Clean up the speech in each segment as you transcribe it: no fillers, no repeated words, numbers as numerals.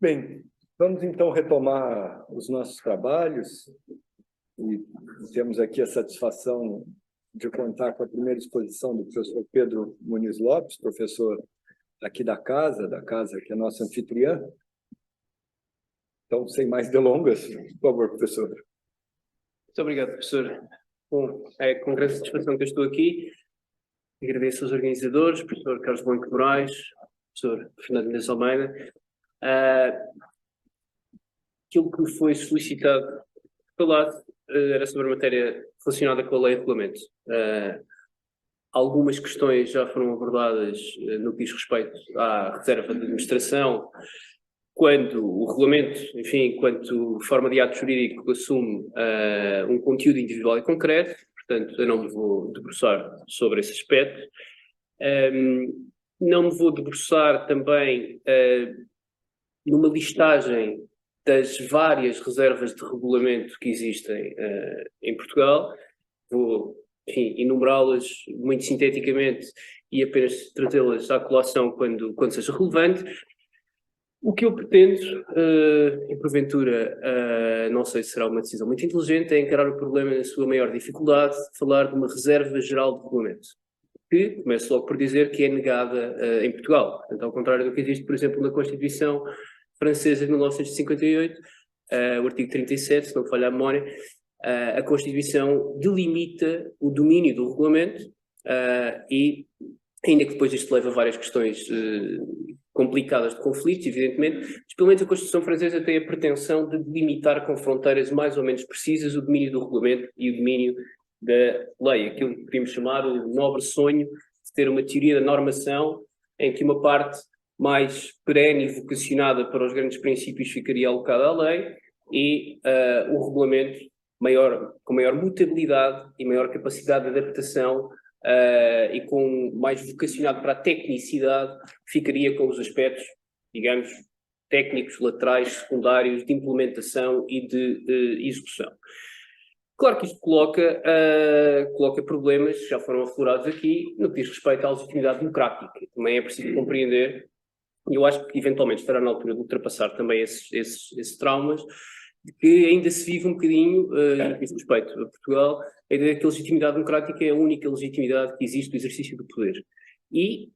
Bem, vamos então retomar os nossos trabalhos e temos aqui a satisfação de contar com a primeira exposição do professor Pedro Muniz Lopes, professor aqui da casa que é nossa anfitriã. Então, sem mais delongas, por favor, professor. Muito obrigado, professor. Bom, é com grande satisfação que eu estou aqui. Agradeço aos organizadores, professor Carlos Blanco Moraes, professor Fernando Mendes Almeida. Aquilo que me foi solicitado falar era sobre a matéria relacionada com a lei de regulamento. Algumas questões já foram abordadas no que diz respeito à reserva de administração, quando o regulamento, enfim, enquanto forma de ato jurídico, assume um conteúdo individual e concreto. Portanto, eu não me vou debruçar sobre esse aspecto. Não me vou debruçar também numa listagem das várias reservas de regulamento que existem em Portugal. Vou, enfim, enumerá-las muito sinteticamente e apenas trazê-las à colação quando seja relevante. O que eu pretendo, e porventura, não sei se será uma decisão muito inteligente, é encarar o problema na sua maior dificuldade, falar de uma reserva geral de regulamento, que começo logo por dizer que é negada em Portugal. Portanto, ao contrário do que existe, por exemplo, na Constituição Francesa de 1958, o artigo 37, se não falha a memória, a Constituição delimita o domínio do regulamento e, ainda que depois isto leve a várias questões complicadas de conflitos, evidentemente, mas pelo menos a Constituição Francesa tem a pretensão de delimitar com fronteiras mais ou menos precisas o domínio do regulamento e o domínio da lei, aquilo que podemos chamar o nobre sonho de ter uma teoria da normação em que uma parte mais perene e vocacionada para os grandes princípios ficaria alocada à lei e o regulamento com maior mutabilidade e maior capacidade de adaptação e com mais vocacionado para a tecnicidade, ficaria com os aspectos, digamos, técnicos, laterais, secundários, de implementação e de execução. Claro que isto coloca problemas que já foram aflorados aqui no que diz respeito à legitimidade democrática. Também é preciso compreender, e eu acho que eventualmente estará na altura de ultrapassar também esses traumas, de que ainda se vive um bocadinho, no que diz respeito a Portugal, a ideia de que a legitimidade democrática é a única legitimidade que existe do exercício do poder. E,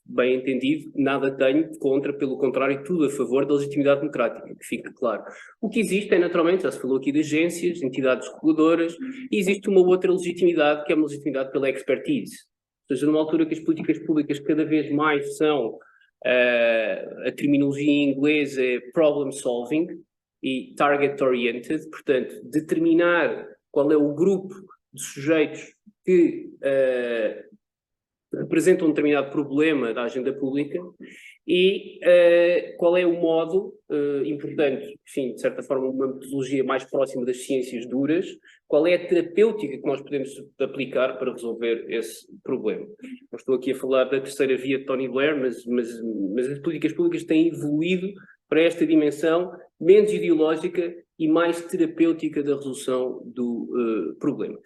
bem entendido, nada tenho contra, pelo contrário, tudo a favor da legitimidade democrática, que fica claro. O que existe é, naturalmente, já se falou aqui de agências, entidades reguladoras, e existe uma outra legitimidade, que é uma legitimidade pela expertise. Ou seja, numa altura que as políticas públicas cada vez mais são, a terminologia em inglês é problem solving e target oriented, portanto, determinar qual é o grupo de sujeitos que representam um determinado problema da agenda pública e qual é o modo, importante, enfim, de certa forma, uma metodologia mais próxima das ciências duras, qual é a terapêutica que nós podemos aplicar para resolver esse problema. Não estou aqui a falar da terceira via de Tony Blair, mas as políticas públicas têm evoluído para esta dimensão menos ideológica e mais terapêutica da resolução do problema.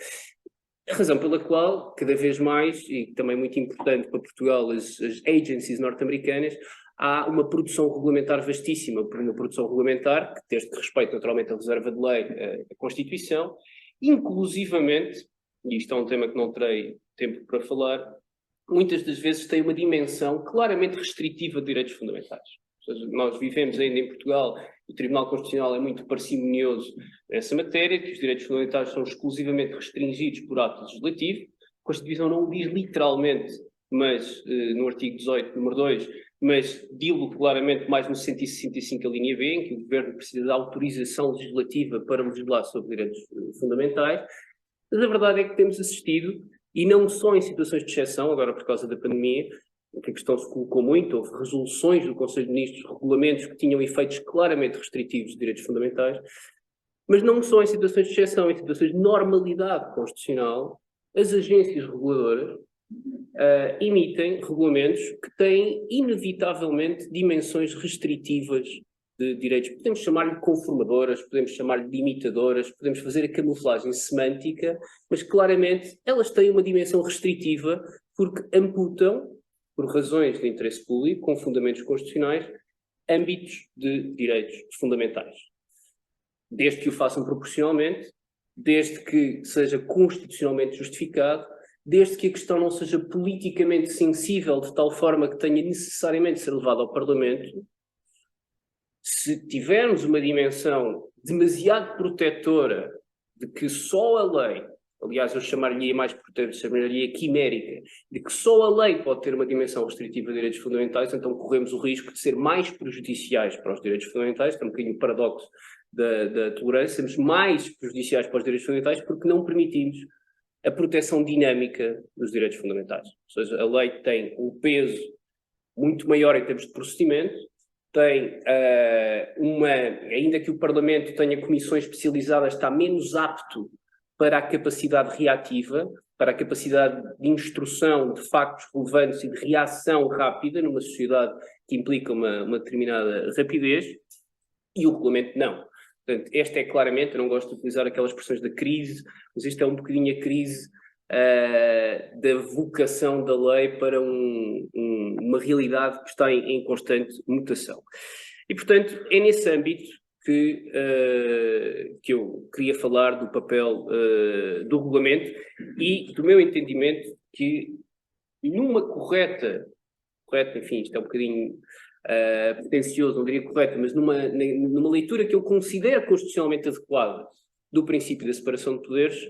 A razão pela qual, cada vez mais, e também muito importante para Portugal, as agencies norte-americanas, há uma produção regulamentar vastíssima, uma produção regulamentar que desde que respeita naturalmente a reserva de lei, a Constituição, inclusivamente, e isto é um tema que não terei tempo para falar, muitas das vezes tem uma dimensão claramente restritiva de direitos fundamentais. Ou seja, nós vivemos ainda em Portugal, o Tribunal Constitucional é muito parcimonioso nessa matéria, que os direitos fundamentais são exclusivamente restringidos por ato legislativo. A Constituição não o diz literalmente, mas no artigo 18, número 2, mas dilo claramente mais no 165, a linha B, em que o Governo precisa de autorização legislativa para legislar sobre direitos fundamentais. Mas a verdade é que temos assistido, e não só em situações de exceção, agora por causa da pandemia, que a questão se colocou muito, houve resoluções do Conselho de Ministros, regulamentos que tinham efeitos claramente restritivos de direitos fundamentais, mas não só em situações de exceção, em situações de normalidade constitucional, as agências reguladoras emitem regulamentos que têm inevitavelmente dimensões restritivas de direitos. Podemos chamar-lhe conformadoras, podemos chamar-lhe limitadoras, podemos fazer a camuflagem semântica, mas claramente elas têm uma dimensão restritiva porque amputam, por razões de interesse público, com fundamentos constitucionais, âmbitos de direitos fundamentais. Desde que o façam proporcionalmente, desde que seja constitucionalmente justificado, desde que a questão não seja politicamente sensível de tal forma que tenha necessariamente de ser levada ao Parlamento. Se tivermos uma dimensão demasiado protetora de que só a lei, aliás eu chamaria mais protetora, chamaria quimérica, de que só a lei pode ter uma dimensão restritiva de direitos fundamentais, então corremos o risco de ser mais prejudiciais para os direitos fundamentais, que é um bocadinho o paradoxo da tolerância, sermos mais prejudiciais para os direitos fundamentais porque não permitimos a proteção dinâmica dos direitos fundamentais. Ou seja, a lei tem um peso muito maior em termos de procedimento, tem ainda que o Parlamento tenha comissões especializadas, está menos apto para a capacidade reativa, para a capacidade de instrução de factos relevantes e de reação rápida numa sociedade que implica uma determinada rapidez, e o regulamento não. Portanto, esta é claramente, eu não gosto de utilizar aquelas expressões da crise, mas isto é um bocadinho a crise da vocação da lei para uma realidade que está em constante mutação. E, portanto, é nesse âmbito que eu queria falar do papel do regulamento e do meu entendimento que numa correta, enfim, isto é um bocadinho pretencioso, não diria correta, mas numa leitura que eu considero constitucionalmente adequada do princípio da separação de poderes,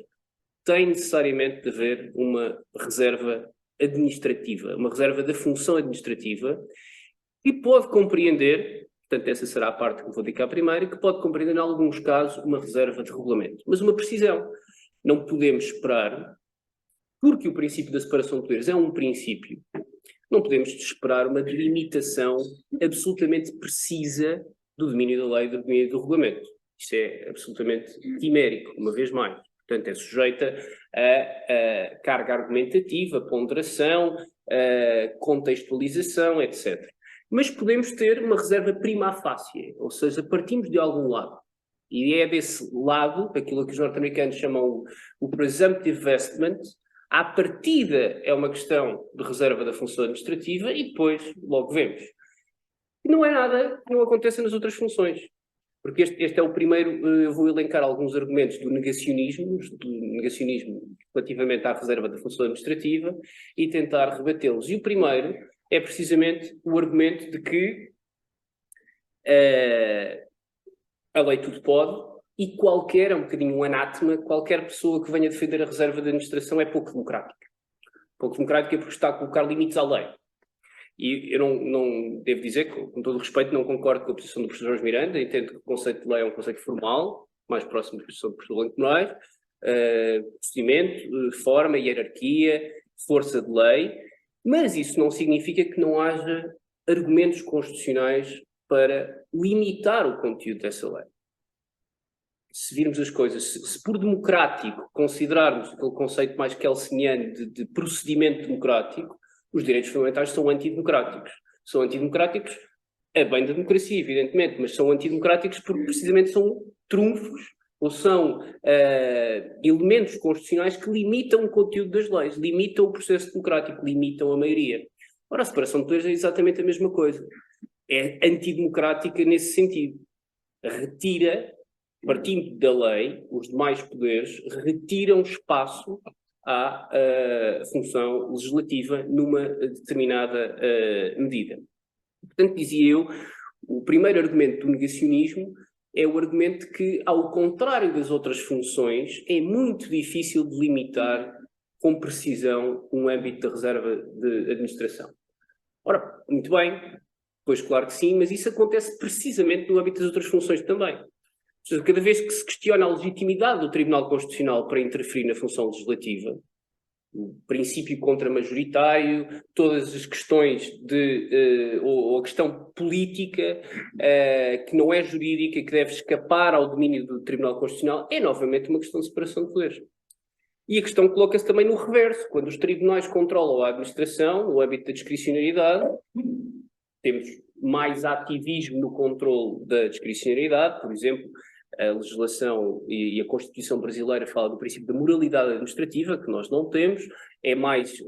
tem necessariamente de haver uma reserva administrativa, uma reserva da função administrativa, que pode compreender, portanto essa será a parte que eu vou dedicar primeiro, que pode compreender em alguns casos uma reserva de regulamento, mas uma precisão. Não podemos esperar, porque o princípio da separação de poderes é um princípio, não podemos esperar uma delimitação absolutamente precisa do domínio da lei e do domínio do regulamento. Isto é absolutamente quimérico, uma vez mais. Portanto, é sujeita a carga argumentativa, ponderação, contextualização, etc. Mas podemos ter uma reserva prima facie, ou seja, partimos de algum lado. E é desse lado, aquilo que os norte-americanos chamam o presumptive vestment, à partida é uma questão de reserva da função administrativa e depois logo vemos. E não é nada que não aconteça nas outras funções. Porque este é o primeiro, eu vou elencar alguns argumentos do negacionismo relativamente à reserva da função administrativa e tentar rebatê-los. E o primeiro é precisamente o argumento de que a lei tudo pode e é um bocadinho um anátema, qualquer pessoa que venha defender a reserva da administração é pouco democrática. Pouco democrática porque está a colocar limites à lei. E eu não devo dizer que, com todo o respeito, não concordo com a posição do professor Jorge Miranda, entendo que o conceito de lei é um conceito formal, mais próximo da posição do professor Blanco Moraes, procedimento, forma, hierarquia, força de lei, mas isso não significa que não haja argumentos constitucionais para limitar o conteúdo dessa lei. Se virmos as coisas, se por democrático considerarmos aquele conceito mais kelseniano de procedimento democrático, os direitos fundamentais são antidemocráticos. São antidemocráticos a bem da democracia, evidentemente, mas são antidemocráticos porque precisamente são trunfos ou são elementos constitucionais que limitam o conteúdo das leis, limitam o processo democrático, limitam a maioria. Ora, a separação de poderes é exatamente a mesma coisa. É antidemocrática nesse sentido. Retira, partindo da lei, os demais poderes retiram espaço à função legislativa numa determinada medida. Portanto, dizia eu, o primeiro argumento do negacionismo é o argumento que, ao contrário das outras funções, é muito difícil de limitar com precisão um âmbito da reserva de administração. Ora, muito bem, pois claro que sim, mas isso acontece precisamente no âmbito das outras funções também. Ou seja, cada vez que se questiona a legitimidade do Tribunal Constitucional para interferir na função legislativa, o princípio contra-majoritário, todas as questões ou a questão política que não é jurídica, que deve escapar ao domínio do Tribunal Constitucional, é novamente uma questão de separação de poderes. E a questão coloca-se também no reverso, quando os tribunais controlam a administração, no âmbito da discricionariedade, temos mais ativismo no controle da discricionariedade, por exemplo, a legislação e a Constituição brasileira fala do princípio da moralidade administrativa, que nós não temos, é mais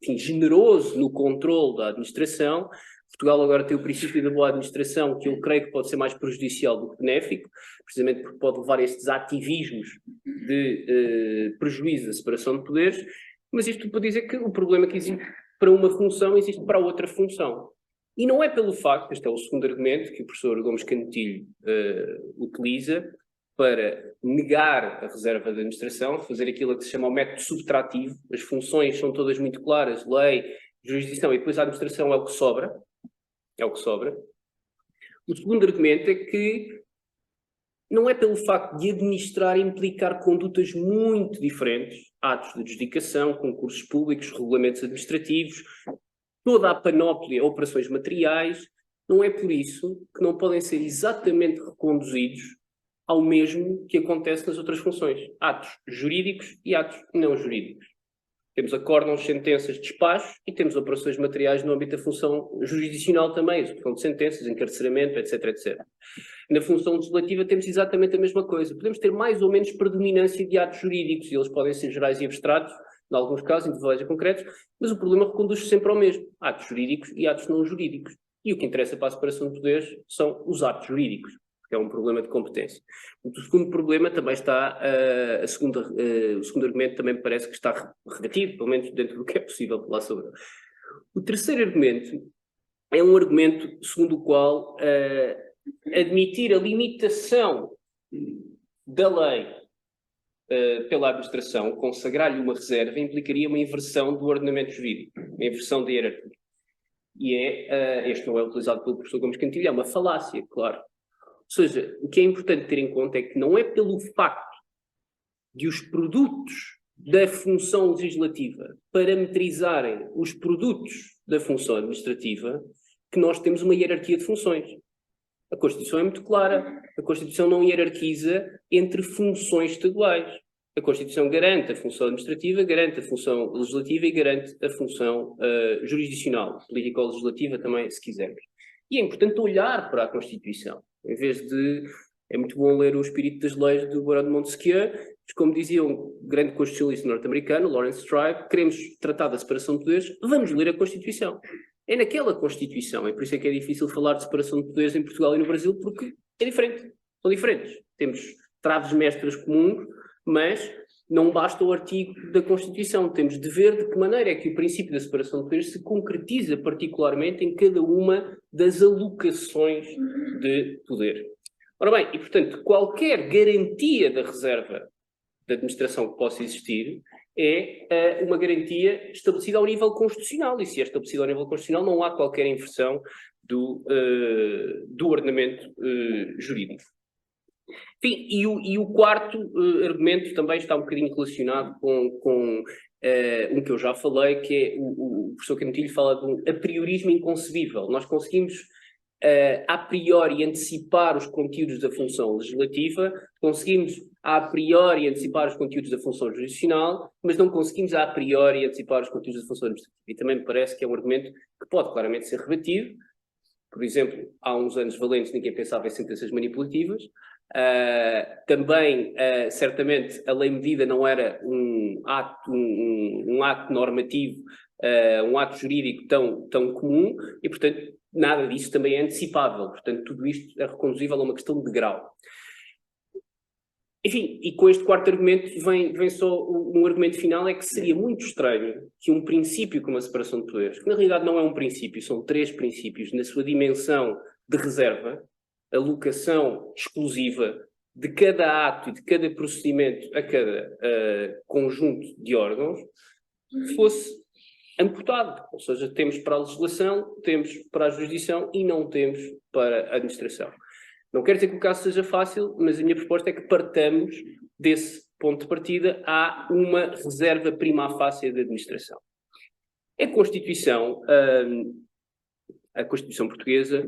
enfim, generoso no controle da administração, Portugal agora tem o princípio da boa administração, que eu creio que pode ser mais prejudicial do que benéfico, precisamente porque pode levar a estes ativismos de prejuízo da separação de poderes, mas isto para dizer que o problema que existe para uma função existe para outra função. E não é pelo facto, este é o segundo argumento que o professor Gomes Cantilho utiliza, para negar a reserva de administração, fazer aquilo que se chama o método subtrativo, as funções são todas muito claras, lei, jurisdição, e depois a administração é o que sobra. É o que sobra. O segundo argumento é que não é pelo facto de administrar implicar condutas muito diferentes, atos de adjudicação, concursos públicos, regulamentos administrativos, toda a panóplia, operações materiais, não é por isso que não podem ser exatamente reconduzidos ao mesmo que acontece nas outras funções. Atos jurídicos e atos não jurídicos. Temos acórdãos, sentenças, despachos e temos operações materiais no âmbito da função jurisdicional também, execução de sentenças, encarceramento, etc, etc. Na função legislativa temos exatamente a mesma coisa. Podemos ter mais ou menos predominância de atos jurídicos e eles podem ser gerais e abstratos, em alguns casos, individuais e concretos, mas o problema reconduz sempre ao mesmo. Atos jurídicos e atos não jurídicos. E o que interessa para a separação de poderes são os atos jurídicos, que é um problema de competência. O segundo problema também está, o segundo argumento também me parece que está rebatido, pelo menos dentro do que é possível falar sobre ele. O terceiro argumento é um argumento segundo o qual admitir a limitação da lei pela administração, consagrar-lhe uma reserva, implicaria uma inversão do ordenamento jurídico, uma inversão da hierarquia. E este não é utilizado pelo professor Gomes Cantilho, é uma falácia, claro. Ou seja, o que é importante ter em conta é que não é pelo facto de os produtos da função legislativa parametrizarem os produtos da função administrativa que nós temos uma hierarquia de funções. A Constituição é muito clara. A Constituição não hierarquiza entre funções estaduais. A Constituição garante a função administrativa, garante a função legislativa e garante a função jurisdicional, político-legislativa também, se quisermos. E é importante olhar para a Constituição. Em vez de... É muito bom ler o Espírito das Leis do Barão de Montesquieu, mas como dizia um grande constitucionalista norte-americano, Lawrence Tribe, queremos tratar da separação de poderes, vamos ler a Constituição. É naquela Constituição, é por isso é que é difícil falar de separação de poderes em Portugal e no Brasil, porque é diferente, são diferentes. Temos traves mestras comuns, mas não basta o artigo da Constituição. Temos de ver de que maneira é que o princípio da separação de poderes se concretiza particularmente em cada uma das alocações de poder. Ora bem, e portanto, qualquer garantia da reserva da administração que possa existir é uma garantia estabelecida ao nível constitucional, e se é estabelecida ao nível constitucional não há qualquer inversão do ordenamento jurídico. Enfim, e o quarto argumento também está um bocadinho relacionado com um que eu já falei, que é o professor Cantilho fala de um apriorismo inconcebível. Nós conseguimos a priori antecipar os conteúdos da função legislativa, conseguimos a priori antecipar os conteúdos da função jurisdicional, mas não conseguimos a priori antecipar os conteúdos da função administrativa. E também me parece que é um argumento que pode claramente ser rebatido. Por exemplo, há uns anos valentes ninguém pensava em sentenças manipulativas. Também, certamente, a lei-medida não era um ato normativo, um ato jurídico tão comum, e, portanto, nada disso também é antecipável. Portanto, tudo isto é reconduzível a uma questão de grau. Enfim, e com este quarto argumento vem só um argumento final, é que seria muito estranho que um princípio como a separação de poderes, que na realidade não é um princípio, são três princípios, na sua dimensão de reserva, alocação exclusiva de cada ato e de cada procedimento a cada conjunto de órgãos, fosse amputado. Ou seja, temos para a legislação, temos para a jurisdição e não temos para a administração. Não quer dizer que o caso seja fácil, mas a minha proposta é que partamos desse ponto de partida. Há uma reserva prima facie da administração. A Constituição portuguesa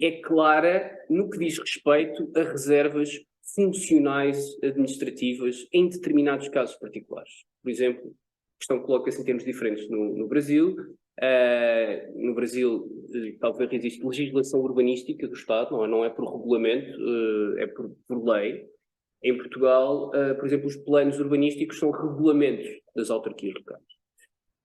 é clara no que diz respeito a reservas funcionais administrativas em determinados casos particulares. Por exemplo, a questão coloca-se em termos diferentes no Brasil. No Brasil, talvez exista legislação urbanística do Estado, não é por regulamento, é por lei. Em Portugal, por exemplo, os planos urbanísticos são regulamentos das autarquias locais.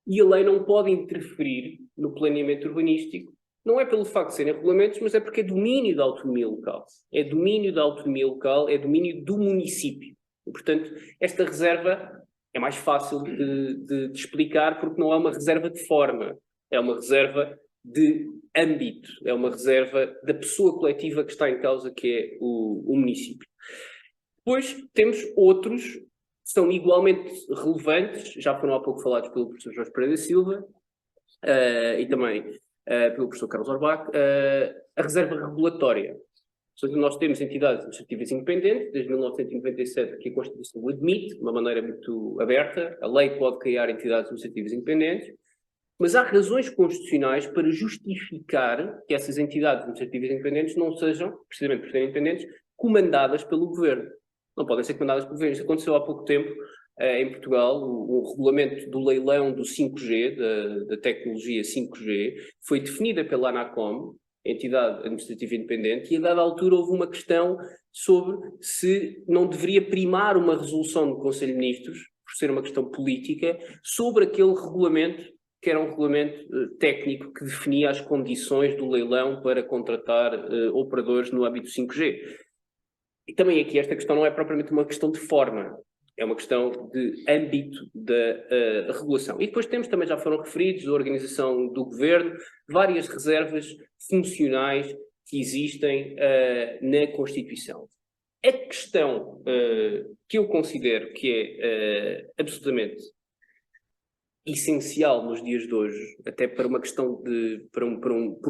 E a lei não pode interferir no planeamento urbanístico não é pelo facto de serem regulamentos, mas é porque é domínio da autonomia local. É domínio da autonomia local, é domínio do município. E, portanto, esta reserva é mais fácil de explicar porque não é uma reserva de forma, é uma reserva de âmbito, é uma reserva da pessoa coletiva que está em causa, que é o município. Depois temos outros que são igualmente relevantes, já foram há pouco falados pelo professor Jorge Pereira da Silva e também pelo professor Carlos Orbach, a reserva regulatória. Ou seja, nós temos entidades administrativas independentes, desde 1997 que a Constituição o admite, de uma maneira muito aberta, a lei pode criar entidades administrativas independentes, mas há razões constitucionais para justificar que essas entidades administrativas independentes não sejam, precisamente por serem independentes, comandadas pelo governo. Não podem ser comandadas pelo governo. Isso aconteceu há pouco tempo em Portugal. O regulamento do leilão do 5G, da tecnologia 5G, foi definida pela ANACOM, entidade administrativa independente, e a dada altura houve uma questão sobre se não deveria primar uma resolução do Conselho de Ministros, por ser uma questão política, sobre aquele regulamento, que era um regulamento técnico que definia as condições do leilão para contratar operadores no âmbito 5G. E também aqui esta questão não é propriamente uma questão de forma, é uma questão de âmbito da regulação. E depois temos, também já foram referidos, a organização do governo, várias reservas funcionais que existem na Constituição. A questão que eu considero que é absolutamente essencial nos dias de hoje, até para uma questão por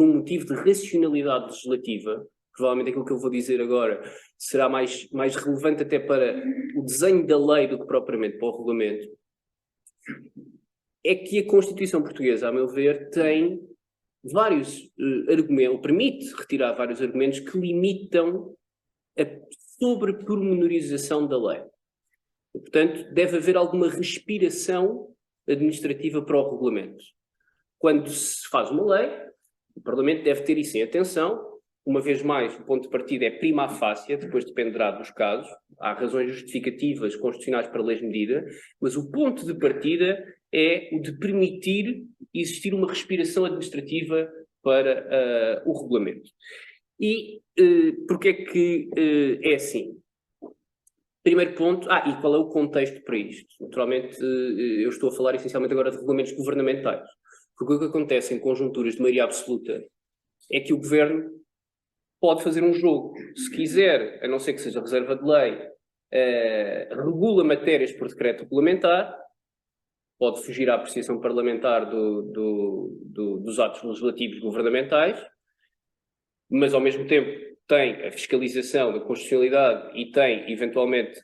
um motivo de racionalidade legislativa, provavelmente aquilo que eu vou dizer agora será mais relevante até para o desenho da lei do que propriamente para o regulamento, é que a Constituição Portuguesa, a meu ver, tem vários argumentos, ou permite retirar vários argumentos que limitam a sobrepormenorização da lei. E, portanto, deve haver alguma respiração administrativa para o regulamento. Quando se faz uma lei, o Parlamento deve ter isso em atenção. Uma vez mais, o ponto de partida é prima facie, depois dependerá dos casos. Há razões justificativas constitucionais para leis de medida, mas o ponto de partida é o de permitir existir uma respiração administrativa para o regulamento. E porquê é que é assim? Primeiro ponto, e qual é o contexto para isto? Naturalmente, eu estou a falar essencialmente agora de regulamentos governamentais, porque o que acontece em conjunturas de maioria absoluta é que o governo pode fazer um jogo. Se quiser, a não ser que seja reserva de lei, regula matérias por decreto regulamentar, pode fugir à apreciação parlamentar dos atos legislativos governamentais, mas ao mesmo tempo tem a fiscalização da constitucionalidade e tem, eventualmente,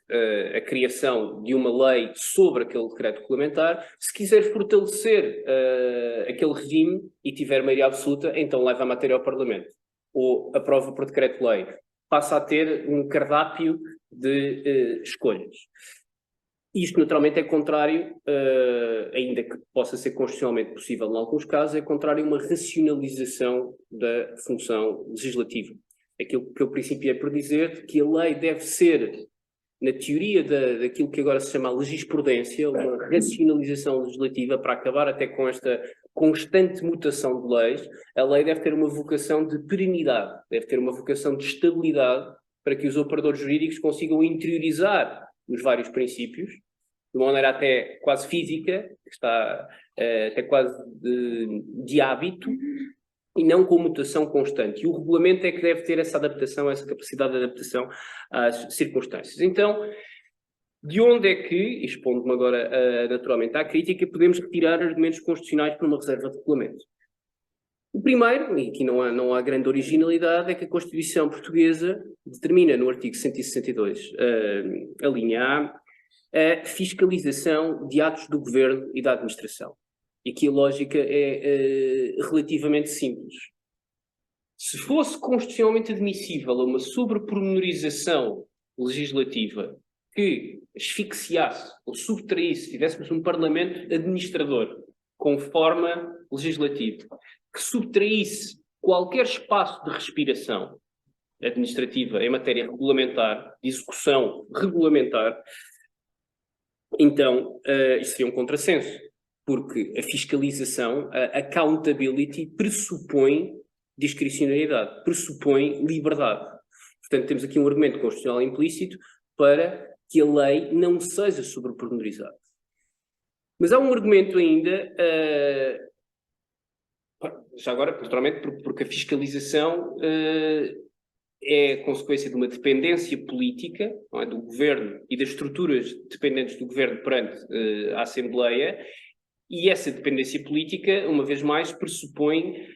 a criação de uma lei sobre aquele decreto regulamentar. Se quiser fortalecer aquele regime e tiver maioria absoluta, então leva a matéria ao Parlamento. Ou aprova por decreto-lei. Passa a ter um cardápio de escolhas. Isto, naturalmente, é contrário, ainda que possa ser constitucionalmente possível em alguns casos, é contrário a uma racionalização da função legislativa. Aquilo que eu principiei por dizer, que a lei deve ser, na teoria daquilo que agora se chama legisprudência, uma racionalização legislativa para acabar até com esta constante mutação de leis. A lei deve ter uma vocação de perenidade, deve ter uma vocação de estabilidade para que os operadores jurídicos consigam interiorizar os vários princípios, de uma maneira até quase física, que está até quase de hábito, e não com mutação constante. E o regulamento é que deve ter essa adaptação, essa capacidade de adaptação às circunstâncias. Então, de onde é que, expondo-me agora naturalmente à crítica, podemos retirar argumentos constitucionais para uma reserva de regulamento? O primeiro, e aqui não há grande originalidade, é que a Constituição Portuguesa determina no artigo 162, a linha A fiscalização de atos do Governo e da Administração. E aqui a lógica é relativamente simples. Se fosse constitucionalmente admissível uma sobrepormenorização legislativa que asfixiasse ou subtraísse, tivéssemos um Parlamento administrador com forma legislativa, que subtraísse qualquer espaço de respiração administrativa em matéria regulamentar, de execução regulamentar, então isso seria um contrassenso. Porque a fiscalização, a accountability, pressupõe discricionariedade, pressupõe liberdade. Portanto, temos aqui um argumento constitucional implícito para que a lei não seja sobrepormenorizada. Mas há um argumento ainda, já agora, naturalmente, porque a fiscalização é consequência de uma dependência política, não é, do governo e das estruturas dependentes do governo perante a Assembleia, e essa dependência política, uma vez mais, pressupõe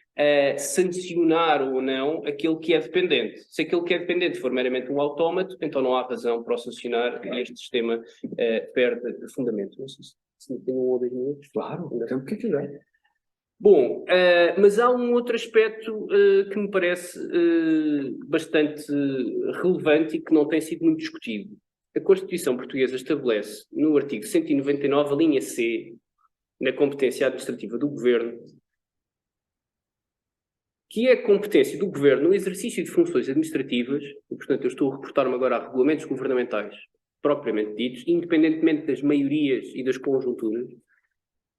sancionar ou não aquele que é dependente. Se aquele que é dependente for meramente um autómato, então não há razão para o sancionar e este sistema perde fundamento. Não sei se me tem 1 ou 2 minutos. Claro, o tempo que quiser. Bom, mas há um outro aspecto que me parece bastante relevante e que não tem sido muito discutido. A Constituição Portuguesa estabelece, no artigo 199, a linha C, na competência administrativa do Governo, que é a competência do Governo no exercício de funções administrativas, e, portanto, eu estou a reportar-me agora a regulamentos governamentais propriamente ditos, independentemente das maiorias e das conjunturas,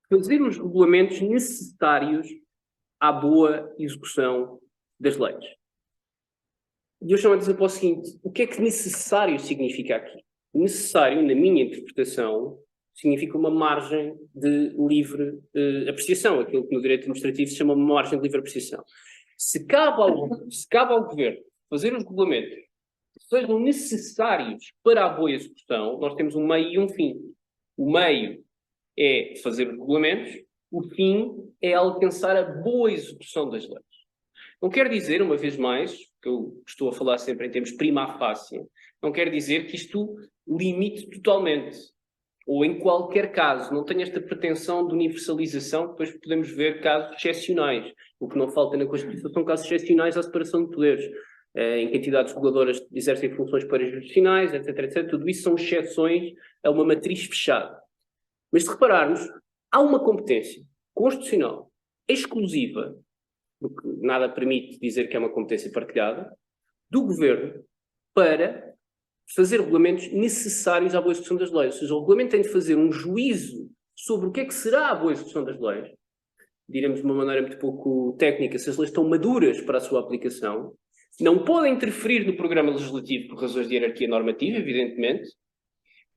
fazer os regulamentos necessários à boa execução das leis. E eu chamo a dizer para o seguinte, o que é que necessário significa aqui? Necessário, na minha interpretação, significa uma margem de livre apreciação, aquilo que no direito administrativo se chama uma margem de livre apreciação. Se cabe ao Governo fazer os regulamentos que sejam necessários para a boa execução, nós temos um meio e um fim. O meio é fazer os regulamentos, o fim é alcançar a boa execução das leis. Não quer dizer, uma vez mais, que eu estou a falar sempre em termos prima facie, não quer dizer que isto limite totalmente, ou em qualquer caso, não tenha esta pretensão de universalização, depois podemos ver casos excepcionais. O que não falta na Constituição são casos excepcionais à separação de poderes, em que entidades reguladoras exercem funções parajurisdicionais, etc, etc. Tudo isso são exceções a uma matriz fechada. Mas se repararmos, há uma competência constitucional exclusiva, porque nada permite dizer que é uma competência partilhada, do Governo para fazer regulamentos necessários à boa execução das leis. Ou seja, o regulamento tem de fazer um juízo sobre o que é que será a boa execução das leis, diremos de uma maneira muito pouco técnica, se as leis estão maduras para a sua aplicação, não podem interferir no programa legislativo por razões de hierarquia normativa, evidentemente,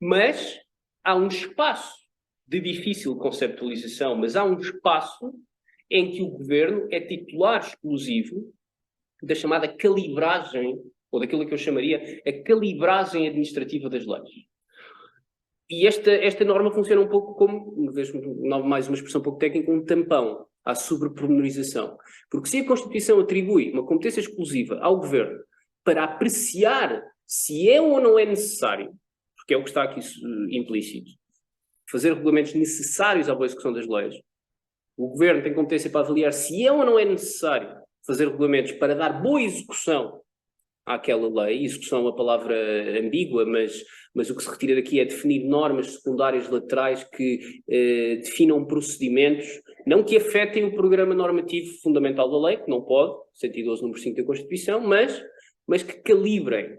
mas há um espaço de difícil conceptualização, mas há um espaço em que o Governo é titular exclusivo da chamada calibragem, ou daquilo que eu chamaria a calibragem administrativa das leis. E esta norma funciona um pouco como, uma vez mais uma expressão um pouco técnica, um tampão à sobrepormenorização. Porque se a Constituição atribui uma competência exclusiva ao Governo para apreciar se é ou não é necessário, porque é o que está aqui implícito, fazer regulamentos necessários à boa execução das leis, o Governo tem competência para avaliar se é ou não é necessário fazer regulamentos para dar boa execução àquela lei. Execução é uma palavra ambígua, mas o que se retira daqui é definir normas secundárias laterais que definam procedimentos, não que afetem o programa normativo fundamental da lei, que não pode, 112, número 5 da Constituição, mas que calibrem,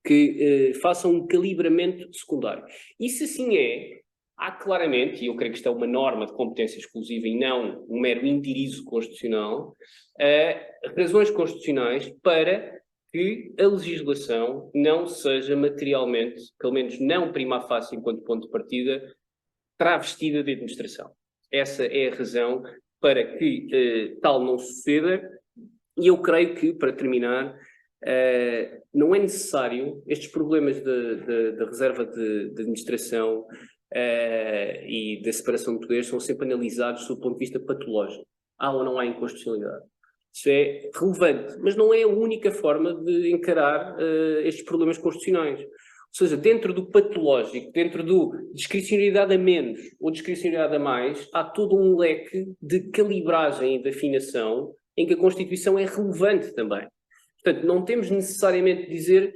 que façam um calibramento secundário. E se assim é, há claramente, e eu creio que isto é uma norma de competência exclusiva e não um mero indirizo constitucional, razões constitucionais para que a legislação não seja materialmente, pelo menos não prima facie enquanto ponto de partida, travestida de administração. Essa é a razão para que tal não suceda, e eu creio que, para terminar, não é necessário, estes problemas da reserva de administração e da separação de poderes são sempre analisados do ponto de vista patológico. Há ou não há inconstitucionalidade? Isso é relevante, mas não é a única forma de encarar estes problemas constitucionais. Ou seja, dentro do patológico, dentro do discricionariedade a menos ou discricionariedade a mais, há todo um leque de calibragem e de afinação em que a Constituição é relevante também. Portanto, não temos necessariamente de dizer,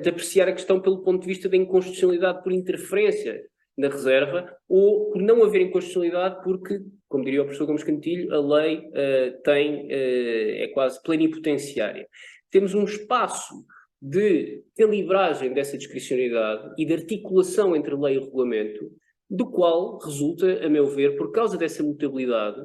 de apreciar a questão pelo ponto de vista da inconstitucionalidade por interferência na reserva, ou por não haver inconstitucionalidade porque, como diria o professor Gomes Cantilho, a lei é quase plenipotenciária. Temos um espaço de calibragem dessa discricionariedade e de articulação entre lei e regulamento, do qual resulta, a meu ver, por causa dessa mutabilidade,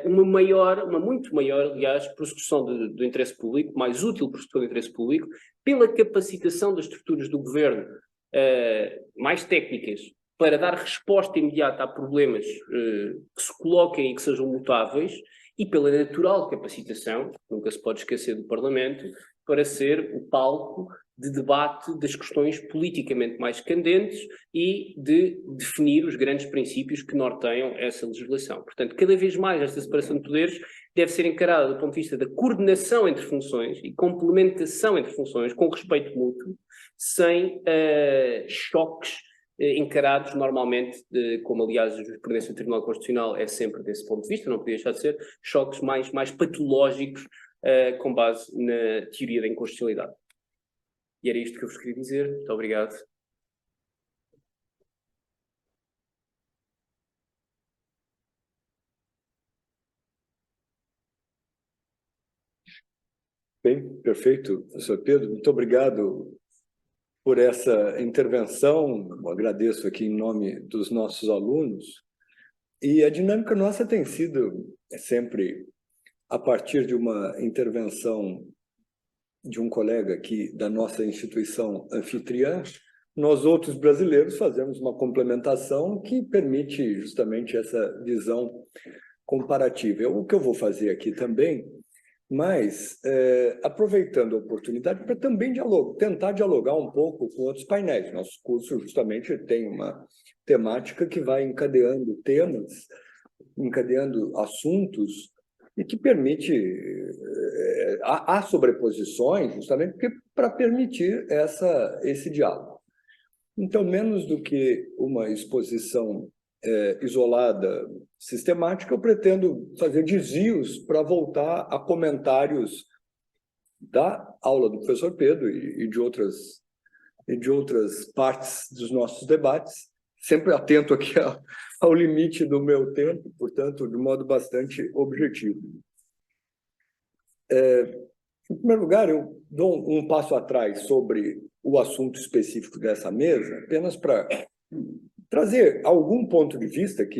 uma muito maior, aliás, prossecução do interesse público, mais útil prossecução do interesse público, pela capacitação das estruturas do governo mais técnicas para dar resposta imediata a problemas que se coloquem e que sejam mutáveis, e pela natural capacitação, nunca se pode esquecer do Parlamento, para ser o palco de debate das questões politicamente mais candentes e de definir os grandes princípios que norteiam essa legislação. Portanto, cada vez mais esta separação de poderes deve ser encarada do ponto de vista da coordenação entre funções e complementação entre funções, com respeito mútuo, sem choques encarados normalmente, como aliás a jurisprudência do Tribunal Constitucional é sempre desse ponto de vista, não podia deixar de ser, choques mais patológicos com base na teoria da inconstitucionalidade. E era isto que eu vos queria dizer. Muito obrigado. Bem, perfeito, professor Pedro. Muito obrigado por essa intervenção. Eu agradeço aqui em nome dos nossos alunos. E a dinâmica nossa tem sido sempre a partir de uma intervenção de um colega aqui da nossa instituição anfitriã, nós outros brasileiros fazemos uma complementação que permite justamente essa visão comparativa. É o que eu vou fazer aqui também, mas aproveitando a oportunidade para também tentar dialogar um pouco com outros painéis. Nosso curso justamente tem uma temática que vai encadeando temas, encadeando assuntos, e que permite, há sobreposições justamente para permitir esse diálogo. Então, menos do que uma exposição isolada, sistemática, eu pretendo fazer desvios para voltar a comentários da aula do professor Pedro e de outras partes dos nossos debates, sempre atento aqui ao limite do meu tempo, portanto, de modo bastante objetivo. Em primeiro lugar, eu dou um passo atrás sobre o assunto específico dessa mesa, apenas para trazer algum ponto de vista que,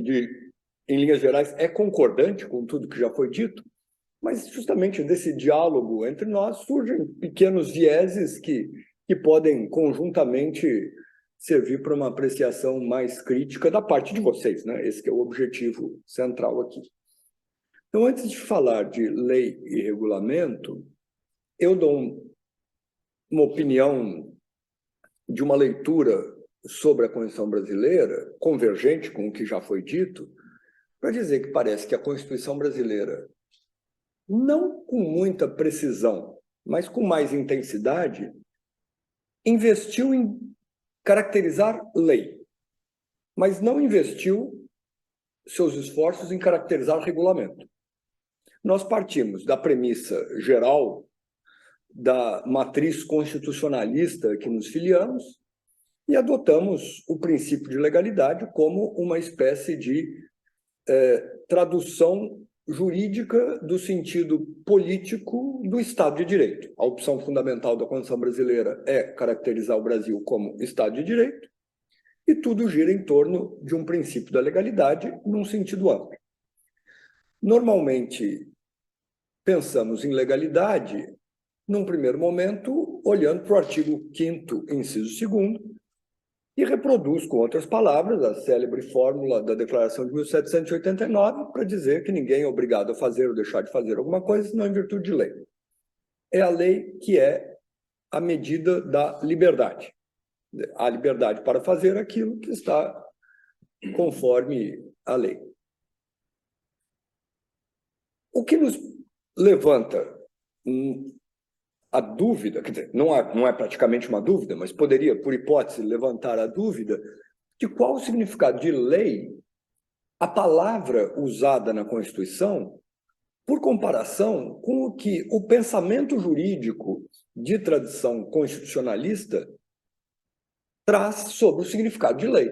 em linhas gerais, é concordante com tudo que já foi dito, mas justamente desse diálogo entre nós surgem pequenos vieses que podem conjuntamente servir para uma apreciação mais crítica da parte de vocês, né? Esse que é o objetivo central aqui. Então, antes de falar de lei e regulamento, eu dou uma opinião de uma leitura sobre a Constituição brasileira, convergente com o que já foi dito, para dizer que parece que a Constituição brasileira, não com muita precisão, mas com mais intensidade, investiu em caracterizar lei, mas não investiu seus esforços em caracterizar regulamento. Nós partimos da premissa geral da matriz constitucionalista que nos filiamos e adotamos o princípio de legalidade como uma espécie de tradução jurídica do sentido político do Estado de Direito. A opção fundamental da Constituição brasileira é caracterizar o Brasil como Estado de Direito, e tudo gira em torno de um princípio da legalidade num sentido amplo. Normalmente, pensamos em legalidade, num primeiro momento, olhando para o artigo 5º, inciso 2º, e reproduz, com outras palavras, a célebre fórmula da Declaração de 1789 para dizer que ninguém é obrigado a fazer ou deixar de fazer alguma coisa, senão em virtude de lei. É a lei que é a medida da liberdade. A liberdade para fazer aquilo que está conforme a lei. O que nos levanta a dúvida, quer dizer, não é praticamente uma dúvida, mas poderia, por hipótese, levantar a dúvida de qual o significado de lei a palavra usada na Constituição, por comparação com o que o pensamento jurídico de tradição constitucionalista traz sobre o significado de lei.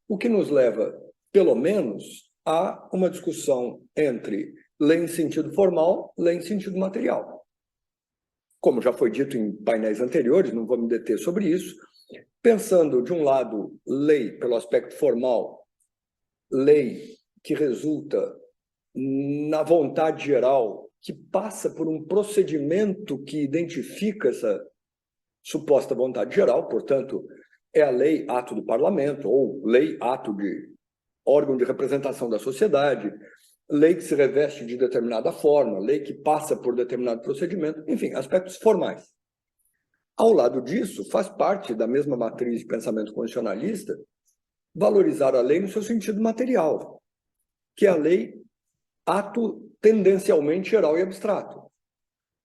O que nos leva, pelo menos, a uma discussão entre lei em sentido formal, lei em sentido material. Como já foi dito em painéis anteriores, não vou me deter sobre isso, pensando, de um lado, lei pelo aspecto formal, lei que resulta na vontade geral, que passa por um procedimento que identifica essa suposta vontade geral, portanto, é a lei ato do parlamento, ou lei ato de órgão de representação da sociedade, lei que se reveste de determinada forma, lei que passa por determinado procedimento, enfim, aspectos formais. Ao lado disso, faz parte da mesma matriz de pensamento constitucionalista valorizar a lei no seu sentido material, que é a lei ato tendencialmente geral e abstrato,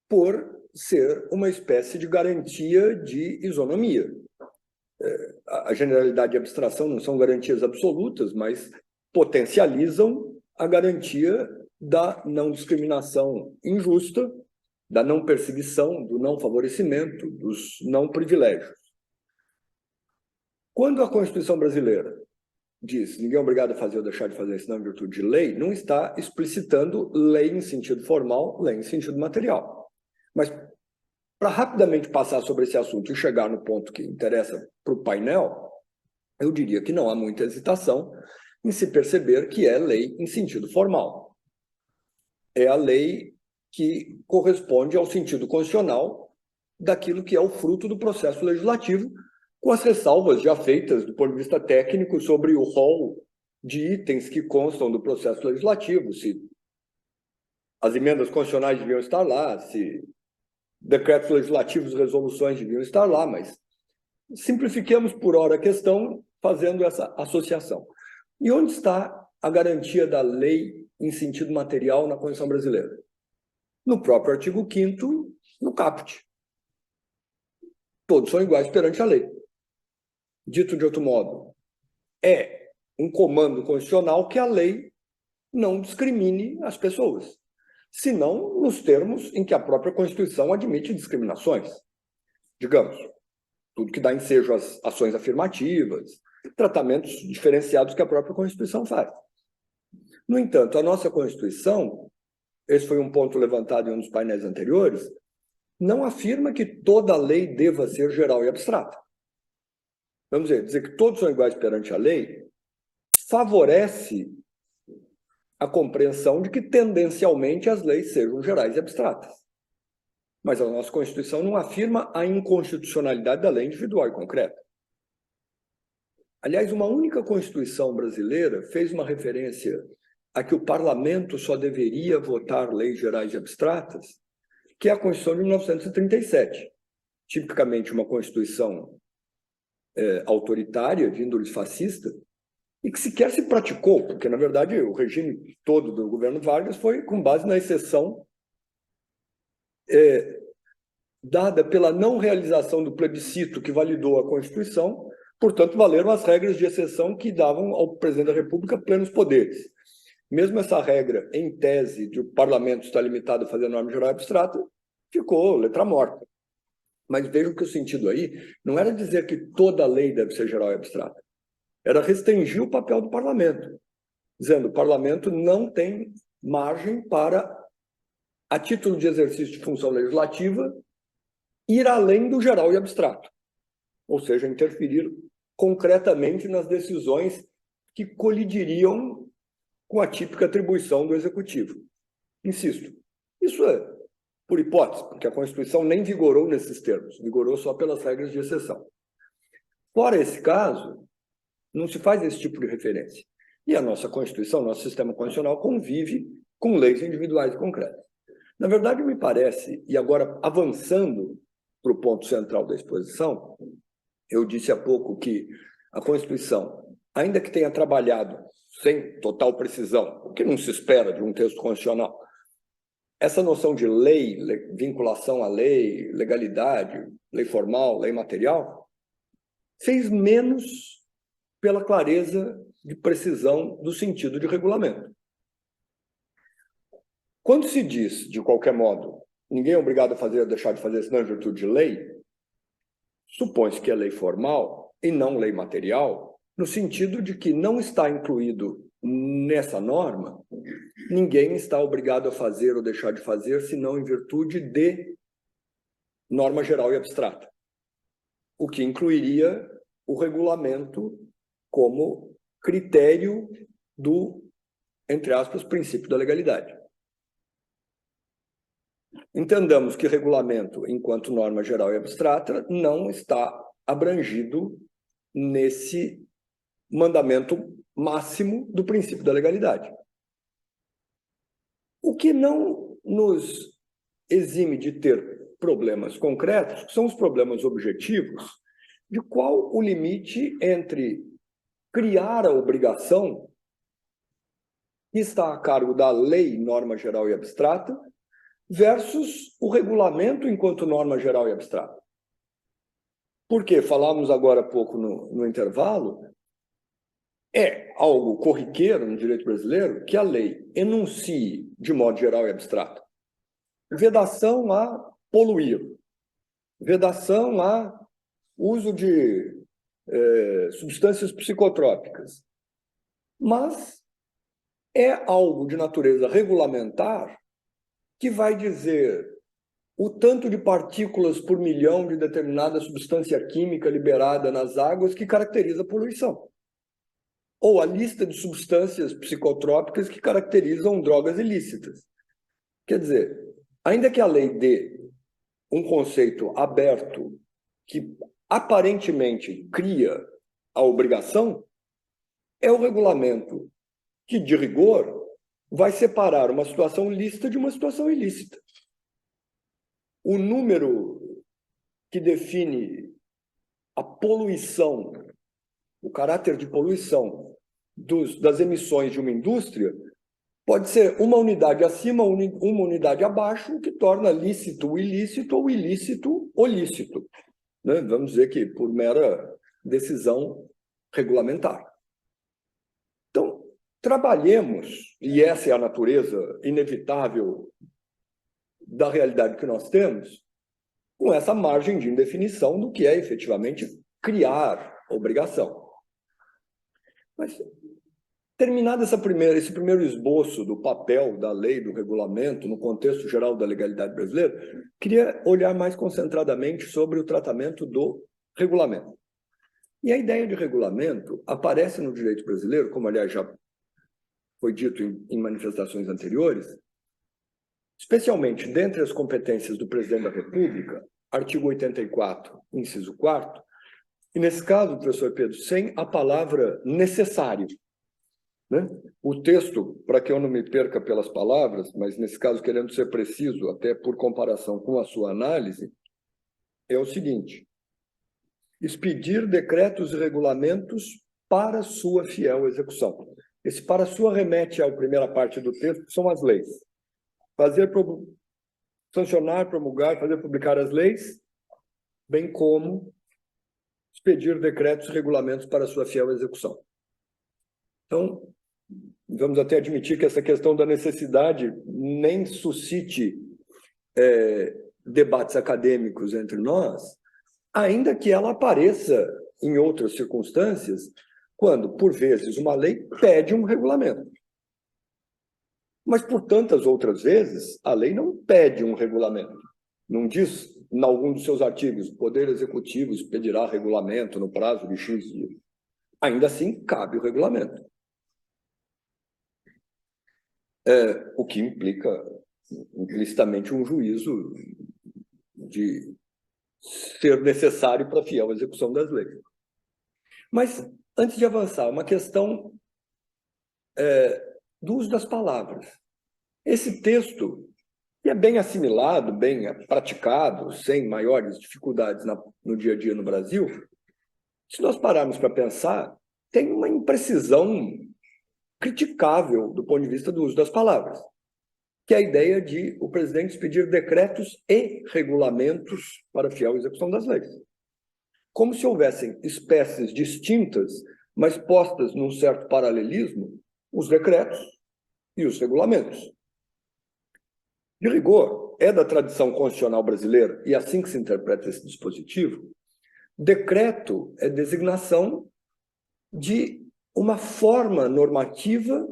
por ser uma espécie de garantia de isonomia. A generalidade e a abstração não são garantias absolutas, mas potencializam a garantia da não discriminação injusta, da não perseguição, do não favorecimento, dos não privilégios. Quando a Constituição brasileira diz ninguém é obrigado a fazer ou deixar de fazer senão em virtude de lei, não está explicitando lei em sentido formal, lei em sentido material. Mas, para rapidamente passar sobre esse assunto e chegar no ponto que interessa para o painel, eu diria que não há muita hesitação em se perceber que é lei em sentido formal. É a lei que corresponde ao sentido constitucional daquilo que é o fruto do processo legislativo, com as ressalvas já feitas do ponto de vista técnico sobre o rol de itens que constam do processo legislativo, se as emendas constitucionais deviam estar lá, se decretos legislativos e resoluções deviam estar lá, mas simplifiquemos por hora a questão fazendo essa associação. E onde está a garantia da lei em sentido material na Constituição brasileira? No próprio artigo 5º, no caput. Todos são iguais perante a lei. Dito de outro modo, é um comando constitucional que a lei não discrimine as pessoas, senão nos termos em que a própria Constituição admite discriminações. Digamos, tudo que dá ensejo às ações afirmativas, tratamentos diferenciados que a própria Constituição faz. No entanto, a nossa Constituição, esse foi um ponto levantado em um dos painéis anteriores, não afirma que toda lei deva ser geral e abstrata. Vamos dizer que todos são iguais perante a lei, favorece a compreensão de que tendencialmente as leis sejam gerais e abstratas. Mas a nossa Constituição não afirma a inconstitucionalidade da lei individual e concreta. Aliás, uma única Constituição brasileira fez uma referência a que o parlamento só deveria votar leis gerais e abstratas, que é a Constituição de 1937. Tipicamente uma Constituição autoritária, de índole fascista, e que sequer se praticou, porque, na verdade, o regime todo do governo Vargas foi com base na exceção dada pela não realização do plebiscito que validou a Constituição, portanto, valeram as regras de exceção que davam ao presidente da República plenos poderes. Mesmo essa regra, em tese, de o parlamento estar limitado a fazer norma geral abstrata, ficou letra morta. Mas vejam que o sentido aí não era dizer que toda lei deve ser geral e abstrata, era restringir o papel do parlamento, dizendo que o parlamento não tem margem para, a título de exercício de função legislativa, ir além do geral e abstrato, ou seja, interferir concretamente nas decisões que colidiriam com a típica atribuição do executivo. Insisto, isso é por hipótese, porque a Constituição nem vigorou nesses termos, vigorou só pelas regras de exceção. Fora esse caso, não se faz esse tipo de referência. E a nossa Constituição, nosso sistema constitucional, convive com leis individuais e concretas. Na verdade, me parece, e agora avançando para o ponto central da exposição, eu disse há pouco que a Constituição, ainda que tenha trabalhado sem total precisão, o que não se espera de um texto constitucional, essa noção de lei, vinculação à lei, legalidade, lei formal, lei material, fez menos pela clareza de precisão do sentido de regulamento. Quando se diz, de qualquer modo, ninguém é obrigado a fazer ou deixar de fazer senão em virtude de lei, supõe-se que é lei formal e não lei material, no sentido de que não está incluído nessa norma, ninguém está obrigado a fazer ou deixar de fazer, senão em virtude de norma geral e abstrata, o que incluiria o regulamento como critério do entre aspas, princípio da legalidade. Entendamos que regulamento, enquanto norma geral e abstrata, não está abrangido nesse mandamento máximo do princípio da legalidade. O que não nos exime de ter problemas concretos são os problemas objetivos de qual o limite entre criar a obrigação que está a cargo da lei, norma geral e abstrata, versus o regulamento enquanto norma geral e abstrata. Porque falamos agora há pouco no intervalo, é algo corriqueiro no direito brasileiro que a lei enuncie de modo geral e abstrato vedação a poluir, vedação a uso de substâncias psicotrópicas. Mas é algo de natureza regulamentar que vai dizer o tanto de partículas por milhão de determinada substância química liberada nas águas que caracteriza a poluição. Ou a lista de substâncias psicotrópicas que caracterizam drogas ilícitas. Quer dizer, ainda que a lei dê um conceito aberto que aparentemente cria a obrigação, é o regulamento que, de rigor, vai separar uma situação lícita de uma situação ilícita. O número que define a poluição, o caráter de poluição das emissões de uma indústria, pode ser uma unidade acima, uma unidade abaixo, o que torna lícito o ilícito ou ilícito o lícito. Né? Vamos dizer que por mera decisão regulamentar. Então, trabalhemos, e essa é a natureza inevitável da realidade que nós temos, com essa margem de indefinição do que é efetivamente criar obrigação. Mas, terminado esse primeiro esboço do papel da lei, do regulamento, no contexto geral da legalidade brasileira, queria olhar mais concentradamente sobre o tratamento do regulamento. E a ideia de regulamento aparece no direito brasileiro, como, aliás, já foi dito em manifestações anteriores, especialmente dentre as competências do presidente da República, artigo 84, inciso 4º, e nesse caso, professor Pedro, sem a palavra necessário. Né? O texto, para que eu não me perca pelas palavras, mas nesse caso querendo ser preciso, até por comparação com a sua análise, é o seguinte: expedir decretos e regulamentos para sua fiel execução. Esse para sua remete à primeira parte do texto, que são as leis. Sancionar, promulgar, fazer publicar as leis, bem como expedir decretos e regulamentos para sua fiel execução. Então, vamos até admitir que essa questão da necessidade nem suscite debates acadêmicos entre nós, ainda que ela apareça em outras circunstâncias, quando, por vezes, uma lei pede um regulamento. Mas, por tantas outras vezes, a lei não pede um regulamento. Não diz, em algum dos seus artigos, o Poder Executivo expedirá regulamento no prazo de X dias. Ainda assim, cabe o regulamento. O que implica implicitamente um juízo de ser necessário para a fiel execução das leis. Mas, antes de avançar, uma questão do uso das palavras. Esse texto, que é bem assimilado, bem praticado, sem maiores dificuldades no dia a dia no Brasil, se nós pararmos para pensar, tem uma imprecisão criticável do ponto de vista do uso das palavras, que é a ideia de o presidente expedir decretos e regulamentos para a fiel execução das leis. Como se houvessem espécies distintas, mas postas num certo paralelismo, os decretos e os regulamentos. De rigor, é da tradição constitucional brasileira, e assim que se interpreta esse dispositivo, decreto é designação de uma forma normativa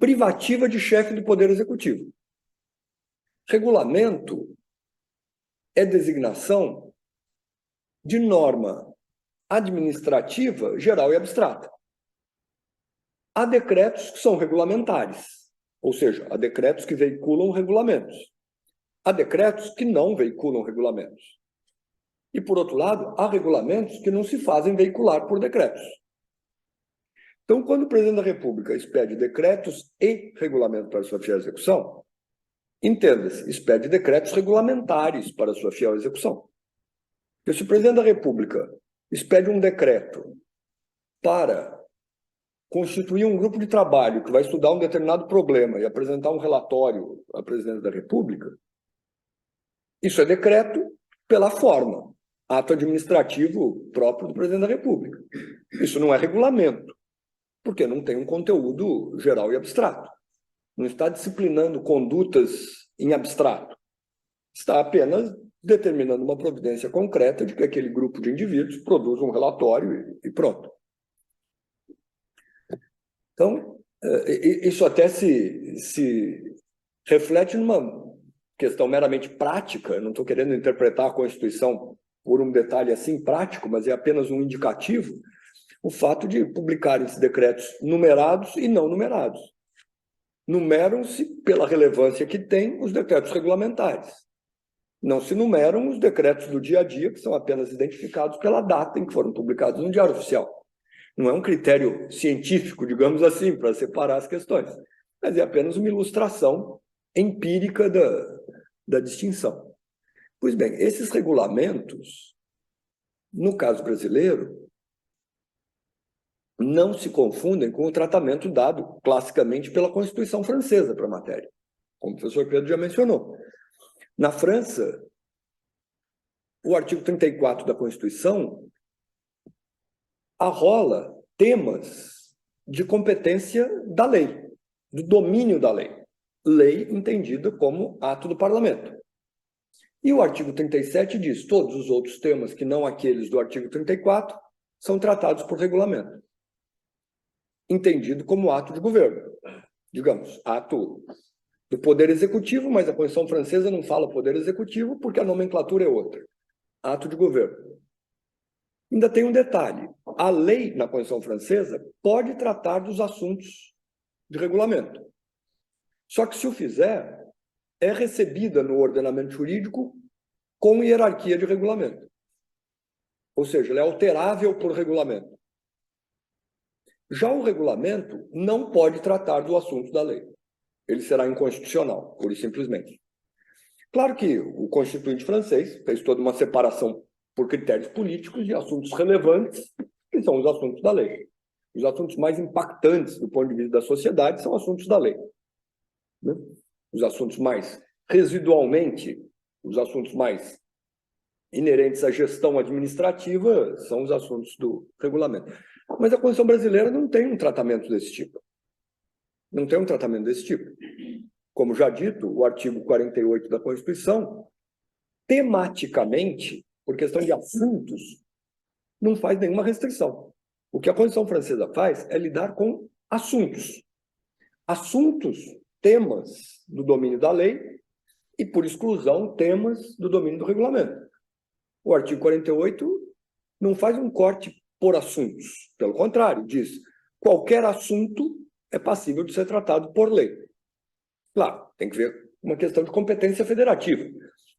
privativa de chefe do Poder Executivo. Regulamento é designação de norma administrativa geral e abstrata. há decretos que são regulamentares, ou seja, há decretos que veiculam regulamentos. Há decretos que não veiculam regulamentos. E, por outro lado, há regulamentos que não se fazem veicular por decretos. Então, quando o presidente da República expede decretos e regulamentos para sua fiel execução, entenda-se, expede decretos regulamentares para sua fiel execução. Porque se o presidente da República expede um decreto para constituir um grupo de trabalho que vai estudar um determinado problema e apresentar um relatório à presidência da República, isso é decreto pela forma, ato administrativo próprio do presidente da República. Isso não é regulamento, porque não tem um conteúdo geral e abstrato. Não está disciplinando condutas em abstrato. Está apenas determinando uma providência concreta de que aquele grupo de indivíduos produza um relatório e pronto. Então, isso até se reflete numa questão meramente prática. Eu não estou querendo interpretar a Constituição por um detalhe assim prático, mas é apenas um indicativo, o fato de publicarem-se decretos numerados e não numerados. Numeram-se, pela relevância que têm, os decretos regulamentares. Não se numeram os decretos do dia a dia, que são apenas identificados pela data em que foram publicados no Diário Oficial. Não é um critério científico, digamos assim, para separar as questões, mas é apenas uma ilustração empírica da distinção. Pois bem, esses regulamentos, no caso brasileiro, não se confundem com o tratamento dado classicamente pela Constituição francesa para a matéria, como o professor Pedro já mencionou. Na França, o artigo 34 da Constituição arrola temas de competência da lei, do domínio da lei. Lei entendida como ato do parlamento. E o artigo 37 diz: todos os outros temas que não aqueles do artigo 34 são tratados por regulamento, entendido como ato de governo. Digamos, ato do Poder Executivo, mas a Constituição francesa não fala Poder Executivo porque a nomenclatura é outra. Ato de governo. Ainda tem um detalhe. A lei na Constituição francesa pode tratar dos assuntos de regulamento. Só que, se o fizer, é recebida no ordenamento jurídico com hierarquia de regulamento. Ou seja, ela é alterável por regulamento. Já o regulamento não pode tratar do assunto da lei. Ele será inconstitucional, pura e simplesmente. Claro que o constituinte francês fez toda uma separação por critérios políticos de assuntos relevantes, que são os assuntos da lei. Os assuntos mais impactantes do ponto de vista da sociedade são assuntos da lei. Né? Os assuntos mais residualmente, os assuntos mais inerentes à gestão administrativa são os assuntos do regulamento. Mas a Constituição brasileira não tem um tratamento desse tipo. Não tem um tratamento desse tipo. Como já dito, o artigo 48 da Constituição, tematicamente, por questão de assuntos, não faz nenhuma restrição. O que a Constituição francesa faz é lidar com assuntos. Assuntos, temas do domínio da lei e, por exclusão, temas do domínio do regulamento. O artigo 48 não faz um corte por assuntos. Pelo contrário, diz: qualquer assunto é passível de ser tratado por lei. Claro, tem que ver uma questão de competência federativa.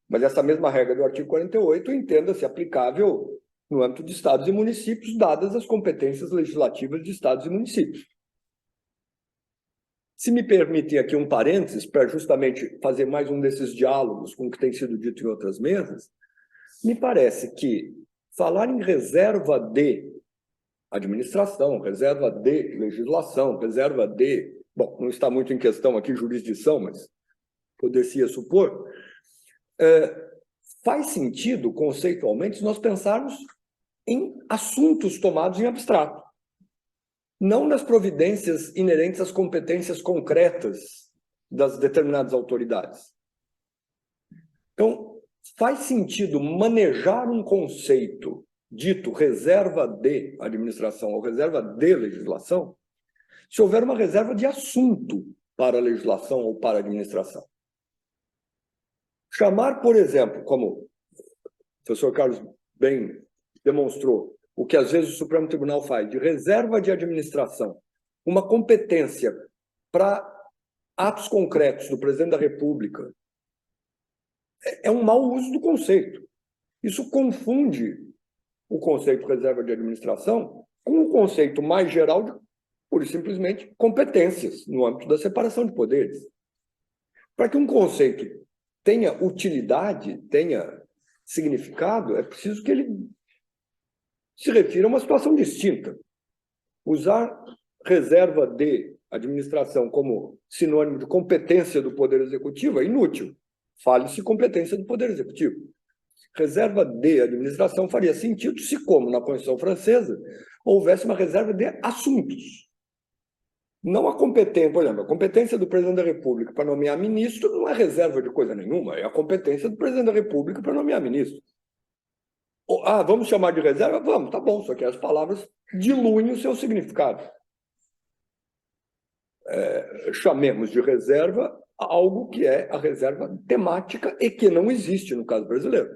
Mas essa mesma regra do artigo 48 entenda-se aplicável no âmbito de estados e municípios, dadas as competências legislativas de estados e municípios. Se me permitem aqui um parênteses, para justamente fazer mais um desses diálogos com o que tem sido dito em outras mesas, me parece que falar em reserva de administração, reserva de legislação, reserva de... Bom, não está muito em questão aqui jurisdição, mas poderia supor... faz sentido, conceitualmente, se nós pensarmos em assuntos tomados em abstrato, não nas providências inerentes às competências concretas das determinadas autoridades. Então, faz sentido manejar um conceito dito reserva de administração ou reserva de legislação se houver uma reserva de assunto para a legislação ou para a administração. Chamar, por exemplo, como o professor Carlos bem demonstrou, o que às vezes o Supremo Tribunal faz, de reserva de administração, uma competência para atos concretos do presidente da República é um mau uso do conceito. Isso confunde o conceito de reserva de administração com o conceito mais geral de, pura e simplesmente, competências no âmbito da separação de poderes. Para que um conceito tenha utilidade, tenha significado, é preciso que ele se refira a uma situação distinta. Usar reserva de administração como sinônimo de competência do Poder Executivo é inútil. Fale-se competência do Poder Executivo. Reserva de administração faria sentido se, como na Constituição Francesa, houvesse uma reserva de assuntos. Não a competência, por exemplo, a competência do presidente da República para nomear ministro não é reserva de coisa nenhuma, é a competência do presidente da República para nomear ministro. Ah, vamos chamar de reserva? Vamos, tá bom, só que as palavras diluem o seu significado. Chamemos de reserva algo que é a reserva temática e que não existe no caso brasileiro.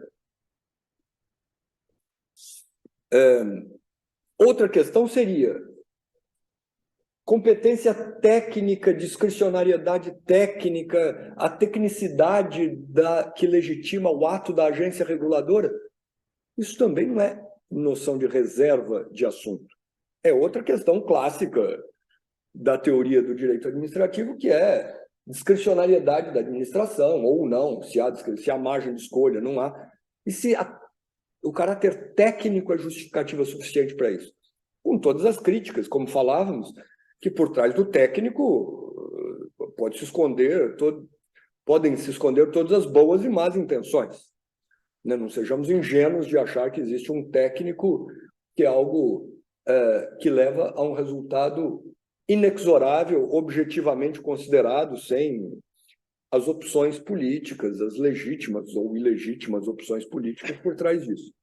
Outra questão seria competência técnica, discricionariedade técnica, a tecnicidade que legitima o ato da agência reguladora. Isso também não é noção de reserva de assunto. É outra questão clássica da teoria do direito administrativo, que é discricionariedade da administração, ou não, se há margem de escolha, não há. E se o caráter técnico é justificativa suficiente para isso? Com todas as críticas, como falávamos, que por trás do técnico podem se esconder todas as boas e más intenções. Não sejamos ingênuos de achar que existe um técnico que é algo que leva a um resultado inexorável, objetivamente considerado, sem as opções políticas, as legítimas ou ilegítimas opções políticas por trás disso.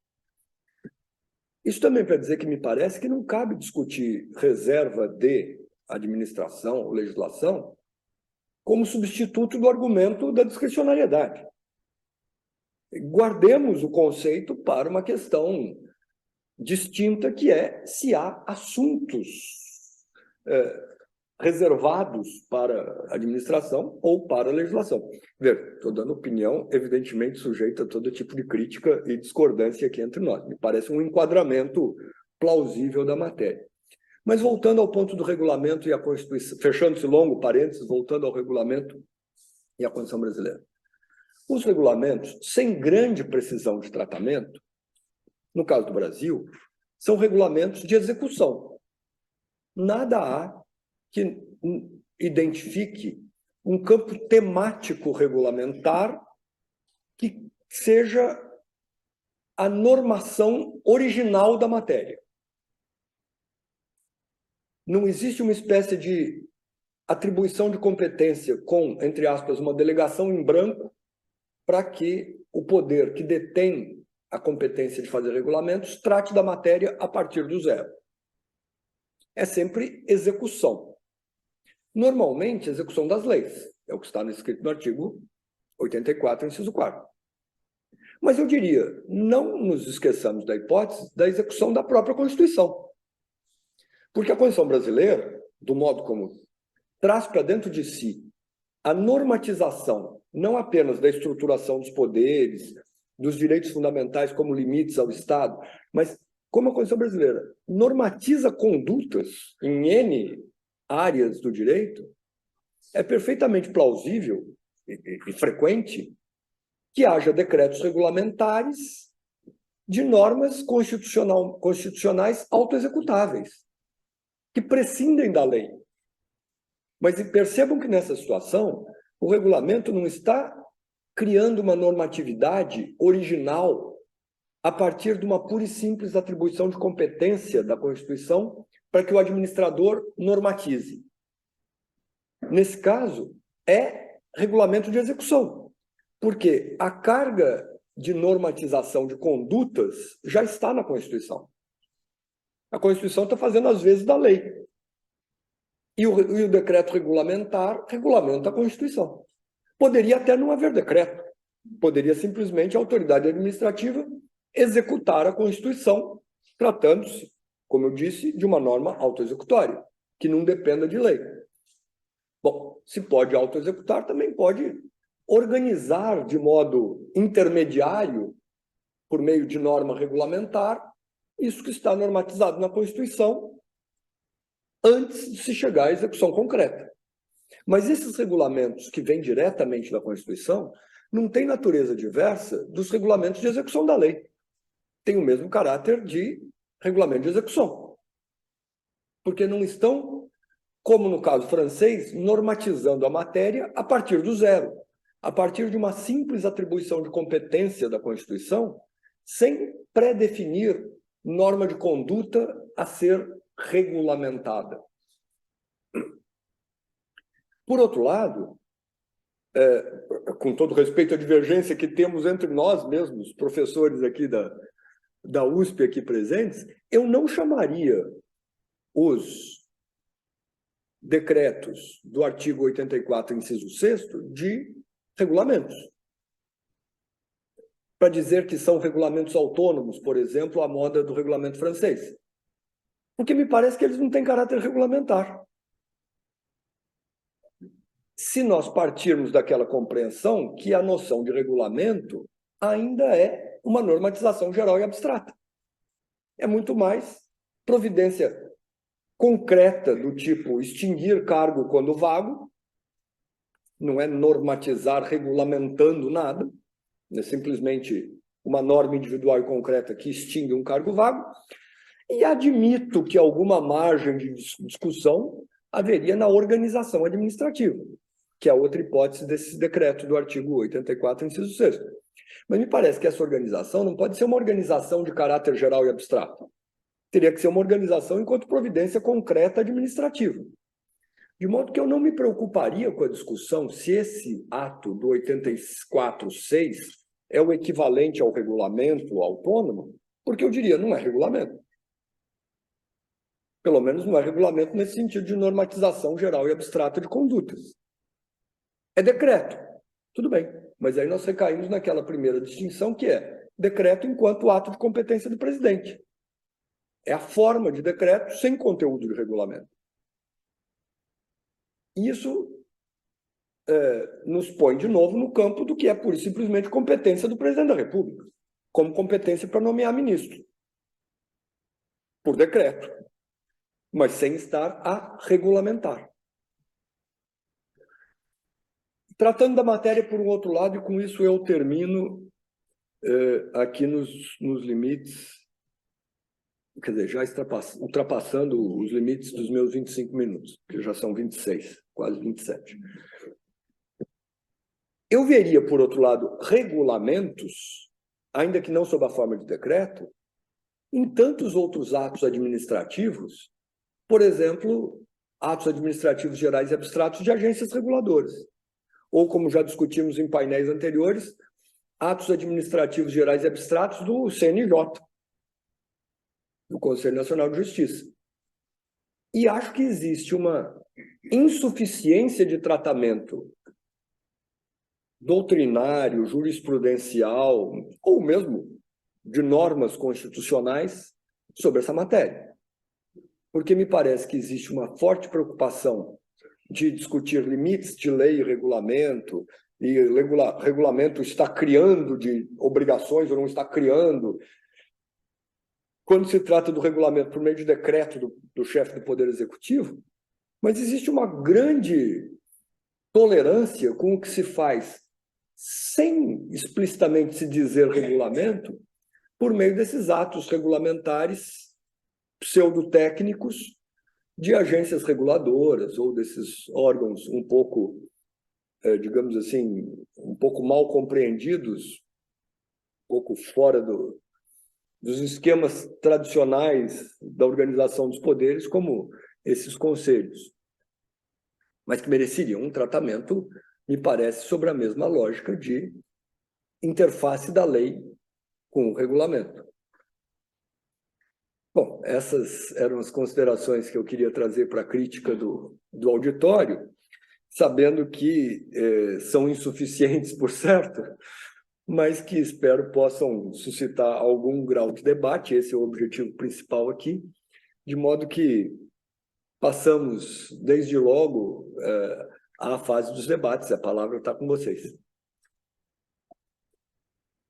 Isso também para dizer que me parece que não cabe discutir reserva de administração ou legislação como substituto do argumento da discricionariedade. Guardemos o conceito para uma questão distinta, que é se há assuntos reservados para a administração ou para a legislação. Veja, estou dando opinião, evidentemente sujeita a todo tipo de crítica e discordância aqui entre nós. Me parece um enquadramento plausível da matéria. Mas voltando ao ponto do regulamento e a Constituição, fechando esse longo parênteses, voltando ao regulamento e à Constituição brasileira. Os regulamentos, sem grande precisão de tratamento, no caso do Brasil, são regulamentos de execução. Nada há que identifique um campo temático regulamentar que seja a normação original da matéria. Não existe uma espécie de atribuição de competência com, entre aspas, uma delegação em branco para que o poder que detém a competência de fazer regulamentos trate da matéria a partir do zero. É sempre execução. Normalmente, execução das leis. É o que está escrito no artigo 84, inciso 4º. Mas eu diria, não nos esqueçamos da hipótese da execução da própria Constituição. Porque a Constituição brasileira, do modo como traz para dentro de si a normatização, não apenas da estruturação dos poderes, dos direitos fundamentais como limites ao Estado, mas como a Constituição brasileira normatiza condutas em N áreas do direito, é perfeitamente plausível e frequente que haja decretos regulamentares de normas constitucionais autoexecutáveis, que prescindem da lei. Mas percebam que nessa situação, o regulamento não está criando uma normatividade original a partir de uma pura e simples atribuição de competência da Constituição para que o administrador normatize. Nesse caso, é regulamento de execução, porque a carga de normatização de condutas já está na Constituição. A Constituição está fazendo as vezes da lei. E o decreto regulamentar regulamenta a Constituição. Poderia até não haver decreto. Poderia simplesmente a autoridade administrativa executar a Constituição, tratando-se, como eu disse, de uma norma autoexecutória. que não dependa de lei. Bom, se pode autoexecutar, também pode organizar de modo intermediário, por meio de norma regulamentar, isso que está normatizado na Constituição, antes de se chegar à execução concreta. Mas esses regulamentos que vêm diretamente da Constituição não têm natureza diversa dos regulamentos de execução da lei. Tem o mesmo caráter de regulamento de execução. Porque não estão, como no caso francês, normatizando a matéria a partir do zero, a partir de uma simples atribuição de competência da Constituição, sem pré-definir norma de conduta a ser regulamentada. Por outro lado, com todo respeito à divergência que temos entre nós mesmos, professores aqui da USP aqui presentes, eu não chamaria os decretos do artigo 84, inciso 6º, de regulamentos. Para dizer que são regulamentos autônomos, por exemplo, à moda do regulamento francês. Porque me parece que eles não têm caráter regulamentar. Se nós partirmos daquela compreensão que a noção de regulamento ainda é uma normatização geral e abstrata. É muito mais providência concreta do tipo extinguir cargo quando vago, não é normatizar regulamentando nada, é simplesmente uma norma individual e concreta que extingue um cargo vago, e admito que alguma margem de discussão haveria na organização administrativa, que é outra hipótese desse decreto do artigo 84, inciso 6º. Mas me parece que essa organização não pode ser uma organização de caráter geral e abstrato. Teria que ser uma organização enquanto providência concreta administrativa. De modo que eu não me preocuparia com a discussão se esse ato do 84.6 é o equivalente ao regulamento autônomo, porque eu diria, não é regulamento. Pelo menos não é regulamento nesse sentido de normatização geral e abstrata de condutas. É decreto, tudo bem, mas aí nós recaímos naquela primeira distinção que é decreto enquanto ato de competência do presidente. É a forma de decreto sem conteúdo de regulamento. Isso nos põe de novo no campo do que é pura e simplesmente competência do presidente da República, como competência para nomear ministro, por decreto, mas sem estar a regulamentar. Tratando da matéria por um outro lado, e com isso eu termino aqui nos limites, quer dizer, já ultrapassando os limites dos meus 25 minutos, que já são 26, quase 27. Eu veria, por outro lado, regulamentos, ainda que não sob a forma de decreto, em tantos outros atos administrativos, por exemplo, atos administrativos gerais e abstratos de agências reguladoras. Ou, como já discutimos em painéis anteriores, atos administrativos gerais e abstratos do CNJ, do Conselho Nacional de Justiça. E acho que existe uma insuficiência de tratamento doutrinário, jurisprudencial, ou mesmo de normas constitucionais sobre essa matéria. Porque me parece que existe uma forte preocupação de discutir limites de lei e regulamento está criando de obrigações ou não está criando. Quando se trata do regulamento por meio de decreto do chefe do Poder Executivo, mas existe uma grande tolerância com o que se faz sem explicitamente se dizer regulamento, por meio desses atos regulamentares pseudotécnicos de agências reguladoras ou desses órgãos um pouco, digamos assim, um pouco mal compreendidos, um pouco fora dos esquemas tradicionais da organização dos poderes, como esses conselhos, mas que mereceriam um tratamento, me parece, sobre a mesma lógica de interface da lei com o regulamento. Bom, essas eram as considerações que eu queria trazer para a crítica do auditório, sabendo que são insuficientes, por certo, mas que espero possam suscitar algum grau de debate, esse é o objetivo principal aqui, de modo que passamos, desde logo, à fase dos debates. A palavra está com vocês.